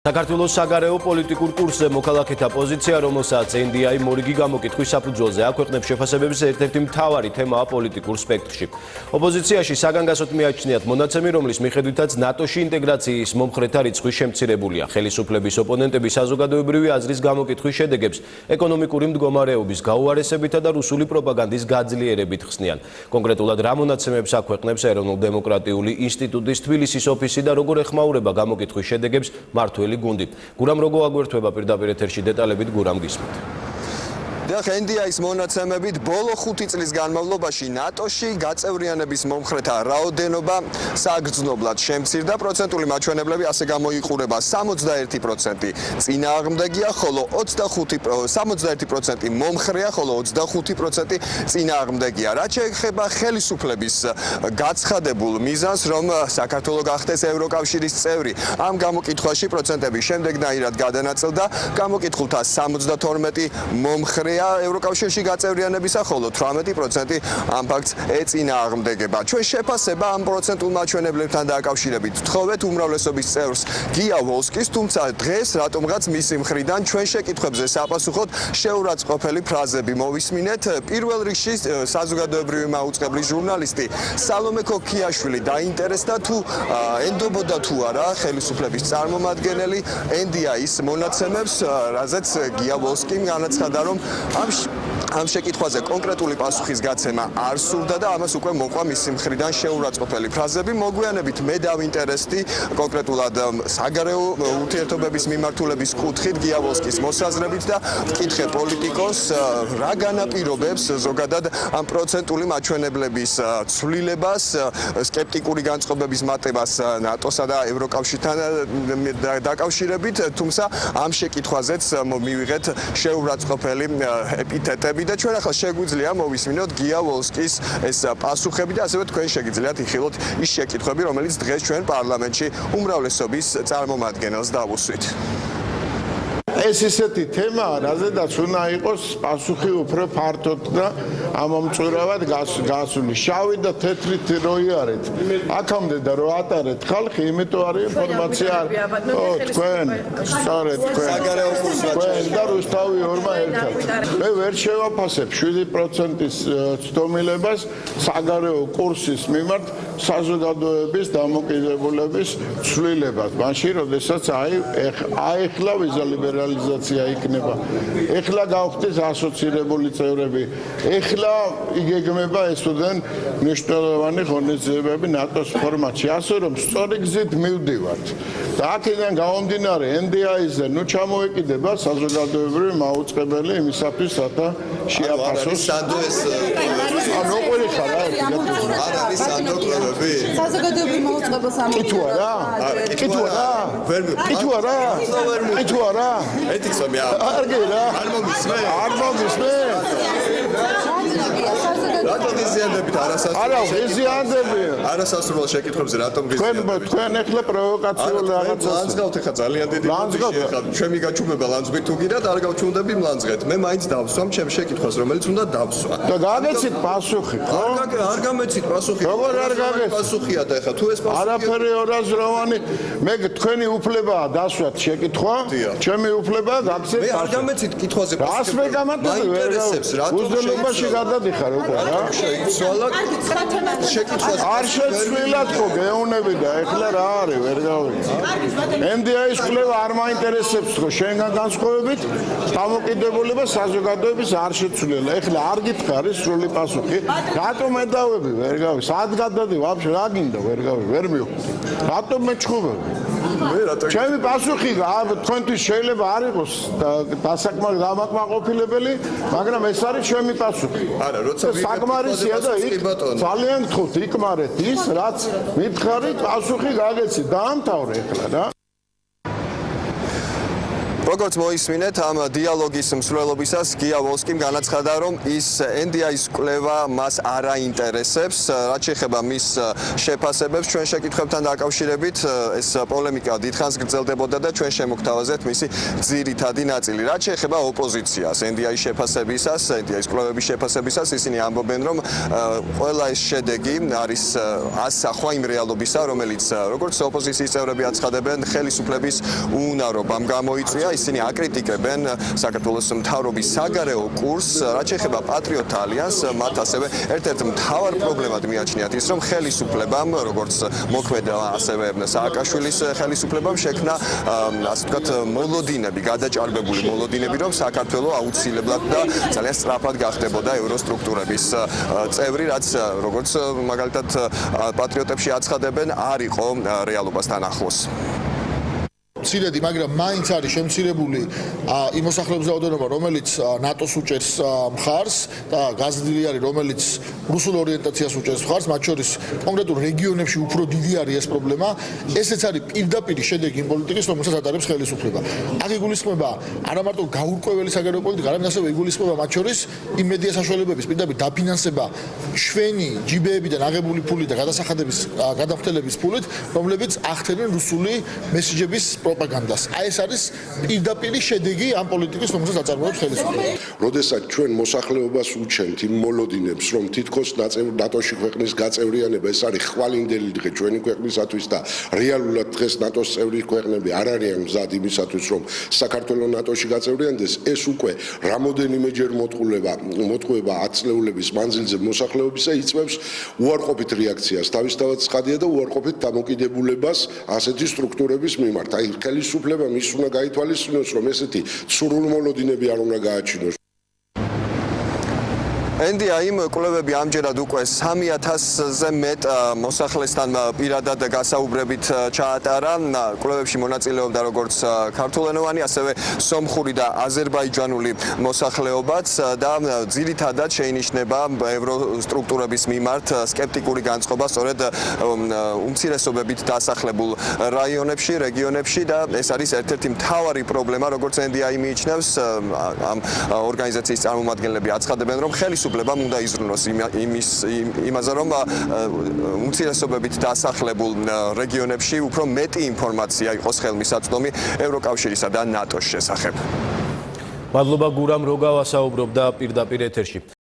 საქართველოს საგარეო პოლიტიკურ კურსზე მოქალაქეთა პოზიცია, რომელსაც NDI მორიგი გამოკითხვის საფუძველზე აქვეყნებს შეფასებების ერთ-ერთი მთავარი თემაა პოლიტიკურ სპექტრში. ოპოზიციაში საგანგასოდ მიაჩნიათ მონაცემი, რომლის მიხედვითაც ნატოში ინტეგრაციის მომხრეთა რიცხვი შემცირებულია. ხელისუფლების ოპონენტები საზოგადოებრივი აზრის გამოკითხვის შედეგებს ეკონომიკური მდგომარეობის გაუარესებითა და რუსული პროპაგანდის გაძლიერებით ხსნიან. კონკრეტულად რა მონაცემებს აქვეყნებს ეროვნულ-დემოკრატიული ინსტიტუტის თბილისის ოფისი და როგორ ეხმაურება გამოკითხვის შედეგებს მართველი გუნდი. გურამ როგორ აგვერთვება პირდაპირ ეთერში დეტალებით გურამ გისმით. NDI-ის მონაცემებით ბოლო 5 წლის განმავლობაში ნატოში გაწევრიანების მომხრეთა რაოდენობა საგრძნობლად შემცირდა. პროცენტული მაჩვენებლები ასე გამოიყურება 61% წინააღმდეგია, ხოლო 61% მომხრეა, ხოლო 25% წინააღმდეგია. რაც შეეხება ხელისუფლების გაცხადებულ მიზანს, რომ საქართველო გახდეს ევროკავშირის წევრი, ამ გამოკითხვაში პროცენტები შემდეგნაირად გადანაწილდა. გამოკითხულთა 72 მომხრე ევროკავშირში გაწევრიანებისა, ხოლო 18% ამ ფაქტს ეწინააღმდეგება. ჩვენ შეფასება ამ პროცენტულ მაჩვენებლებთან დაკავშირებით ვთხოვეთ უმრავლესობის წევრს გია ვოლსკის, თუმცა დღეს რატომღაც მისი მხრიდან ჩვენ შეკითხვებზე საპასუხოდ შეურაცხყოფელი ფრაზები მოვისმინეთ. პირველ რიგში საზოგადოებრივი მაუწყებლის ჟურნალისტი სალომე ქოქიაშვილი დაინტერესდა თუ ენდობოდა თუ არა ხელისუფლების წარმომადგენელი NDI-ის მონაცემებს, რაზეც გია ვოლსკიმ განაცხადა, რომ ამ შეკითხვაზე კონკრეტული პასუხის გაცემა არ სურდა და ამას უკვე მოყვა მისი მხრიდან შეურაცხყოფელი ფრაზები. მოგვიანებით მე დავინტერესდი კონკრეტულად საგარეო ურთიერთობების მიმართულების კუთხით გია ვოლსკის მოსაზრებით და ვკითხე პოლიტიკოს რა განაპირობებს ზოგადად ამ პროცენტული მაჩვენებლების ცვლილებას, სკეპტიკური განწყობების მატებას ნატოსა და ევროკავშირთან დაკავშირებით, თუმცა ამ შეკითხვაზეც მივიღეთ შეურაცხყოფელი ეპითეტები და ჩვენ ახლა შეგვიძლია მოვისმინოთ გია ვოლსკის ეს პასუხები და ასევე თქვენ შეგიძლიათ იხილოთ ის შეკითხვები, რომელიც დღეს ჩვენ პარლამენტში უმრავლესობის წარმომადგენელს დავუსვით. ეს ისეთი თემაა, რაზედაც უნდა იყოს პასუხი უფრო ფართოდ და ამომწურავად გასული. შავი და თეთრი რო იარეთ. აქამდე და რო ატარეთ ხალხი, იმიტომ არის ინფორმაცია. თქვენ, სწორედ თქვენ. საგარეო კურსზე და რუსთავი ორმა ერთად. მე ვერ შევაფასებ 7%-ის ცდომილებას საგარეო კურსის მიმართ საზოგადოების დამოკიდებულების ცვლილებას. მაშინ, როდესაც ახლა ვიზა ლიბერალიზაცია იქნება. ეხლა გავხდეს ასოცირებული წევრები. ეხლა იგეგმება ესოდან მნიშვნელოვანი ღონისძიებები ნატოს ფორმატში. ასე რომ სწორი გზით მივდივართ. და აქედან გამომდინარე NDI-ზე ნუ ჩამოეკიდება საზოგადოებრივი მაუწყებელი იმისათვის, რათა შეაფასოს. ანუ ორი ხარ რა? არ არის სანდოკლები. საზოგადოებრივი მაუწყებელს კითხვა რა? კითხვა რა? კითხვა რა? კითხვა რა? ეთიქსობია. არგი რა? არ მომისმე? რატომ იზიანდებით არასასურველ შეკითხვებზე რატომ გიზიანდებით? თქვენ ეხლა პროვოკაციულ რაღაცას ლანძღავთ ახლა ძალიან დიდი პრობლემა ხარ. ჩემი გაჩუმება ლანძღვით თუ გინდათ არ გავჩუმდები მლანძღეთ. მე მაინც დავსვამ ჩემ შეკითხვას, რომელიც უნდა დავსვა. და გაგეცით პასუხი, ხო? არ გამეცით პასუხი. როგორ არ გაგეცით? პასუხია და ახლა თუ ეს პასუხი არაფერი ორაზროვანი, მე თქვენი უფლებაა დასვათ შეკითხვა, ჩემი უფლებაა გაგცეთ პასუხი. მე არ გამეცით კითხვაზე პასუხი. რას მე გამატები ვერ უზრუნველობაში გადადიხარ უკვე რა? შეკითხვას არ შეცვლილად ხო გეუნები და ეხლა რა არის ვერ გავიგე. NDI-ის კვლევა არ მაინტერესებს ხო შენგან განსხვავებით დამოკიდებულება საზოგადოების არ შეცვლილა. ეხლა არ გითხარი სრული პასუხი. რატომ ედავები ვერ გავიგე. სად გადადი ვაფშე რა გინდა ვერ გავიგე ვერ მივხვდი. რატომ მეჩხუბები? მე რატომ ჩემი პასუხი თქვენთვის შეიძლება არ იყოს დასაკმარის დამაკმაყოფილებელი, მაგრამ ეს არის ჩემი პასუხი. არა, როცა საკმარისია და იქ ძალიან გთხოვთ იკმარეთ ის, რაც მითხარით, პასუხი გაგეცით. დაამთავრე ეხლა რა. როგორც მოისმინეთ, ამ დიალოგის მსვლელობისას გია ვოლსკიმ განაცხადა, რომ ის NDI-ის კვლევა მას არ აინტერესებს, რაც შეეხება მის შეფასებებს ჩვენ შეკითხვებთან დაკავშირებით, ეს პოლემიკა დიდხანს გრძელდებოდა და ჩვენ შემოგთავაზეთ მისი ძირითადი ნაწილი. რაც შეეხება ოპოზიციას NDI-ის შეფასებისას, NDI-ის კვლევების შეფასებისას, ისინი ამბობენ, რომ ყველა ეს შედეგი არის ასახვა იმ რეალობისა, რომელიც როგორც ოპოზიციის წევრები აცხადებენ, ხელისუფლების უუნარობამ გამოიწვია. ისინი აკრიტიკებენ საქართველოს მთავრობის საგარეო კურსს, რაც შეეხება პატრიოტ ალიანსს, მათ ასევე ერთ-ერთ მთავარ პრობლემად მიაჩნიათ ის, რომ ხელისუფლებამ, როგორც მოქმედა ასევე სააკაშვილის ხელისუფლებამ შექმნა, ასე ვთქვათ, მოლოდინები, გადაჭარბებული მოლოდინები, რომ საქართველო აუცილებლად და ძალიან სწრაფად გახდებოდა ევროსტრუქტურების წევრი, რაც როგორც მაგალითად პატრიოტებში აცხადებენ, არ იყო რეალობასთან ახლოს. მცირედი, მაგრამ მაინც არის შემცირებული იმ მოსახლეობის რაოდენობა, რომელიც ნატოს უჭერს მხარს და გაზრდილი არის, რომელიც რუსულ ორიენტაციას უჭერს მხარს, მათ შორის კონკრეტულ რეგიონებში უფრო დიდი არის ეს პრობლემა. ესეც არის პირდაპირი შედეგი იმ პოლიტიკის, რომელსაც ატარებს ხელისუფლება. აქ იგულისხმება არა მარტო გაურკვეველი საგარეო პოლიტიკა, არამედ ასევე იგულისხმება მათ შორის იმ მედია საშუალებების პირდაპირ დაფინანსება შვენი ჯიბეებიდან აღებული ფულით და გადასახადების გადამხდელების ფულით, რომლებიც ახდენენ რუსული მესიჯების პროპაგანდას. ეს არის პირდაპირი შედეგი ამ პოლიტიკის, რომელსაც აწარმოებს ხელისუფლება. როდესაც ჩვენ მოსახლეობას უჩენთ იმ მოლოდინებს, რომ თითქოს ნატოში ქვეყნის გაწევრიანება ეს არის ხვალინდელი დღე ჩვენი ქვეყნისათვის და რეალურად დღეს ნატოს წევრი ქვეყნები არ არიან მზად იმისათვის, რომ საქართველოს ნატოში გაწევრიანდეს, ეს უკვე რამოდენიმეჯერ მოტყუება 10 წლეულების მანძილზე მოსახლეობისა იწვევს უარყოფით რეაქციას, თავისთავად ცხადია და უარყოფით დამოკიდებულებას ასეთი სტრუქტურების მიმართ. აი ხელისუფლებამ ის უნდა გაითვალისწინოს, რომ ესეთი სრულმოლოდინები არ უნდა გააჩინოს. NDI-იმ კვლევები ამჯერად უკვე 3000-ზე მეტ მოსახლესთან პირადად გასაუბრებით ჩაატარა. კვლევებში მონაწილეობდა როგორც ქართულენოვანი, ასევე სომხური და აზერბაიჯანული მოსახლეობაც და ძირითადად შეინიშნება ევროსტრუქტურების მიმართ სკეპტიკური განწყობა სწორედ უმცირესობებით დასახლებულ რაიონებში, რეგიონებში და ეს არის ერთ-ერთი მთავარი პრობლემა, როგორც NDI მიიჩნევს. ამ ორგანიზაციის წარმომადგენლები აცხადებენ, რომ ხელისუფლებამ უნდა იზრუნოს იმაზე, რომ უმცირესობებით დასახლებულ რეგიონებში უფრო მეტი ინფორმაცია იყოს ხელმისაწვდომი ევროკავშირისა და ნატოს შესახებ. მადლობა გურამ, რო გავასაუბრობდა პირდაპირ ეთერში.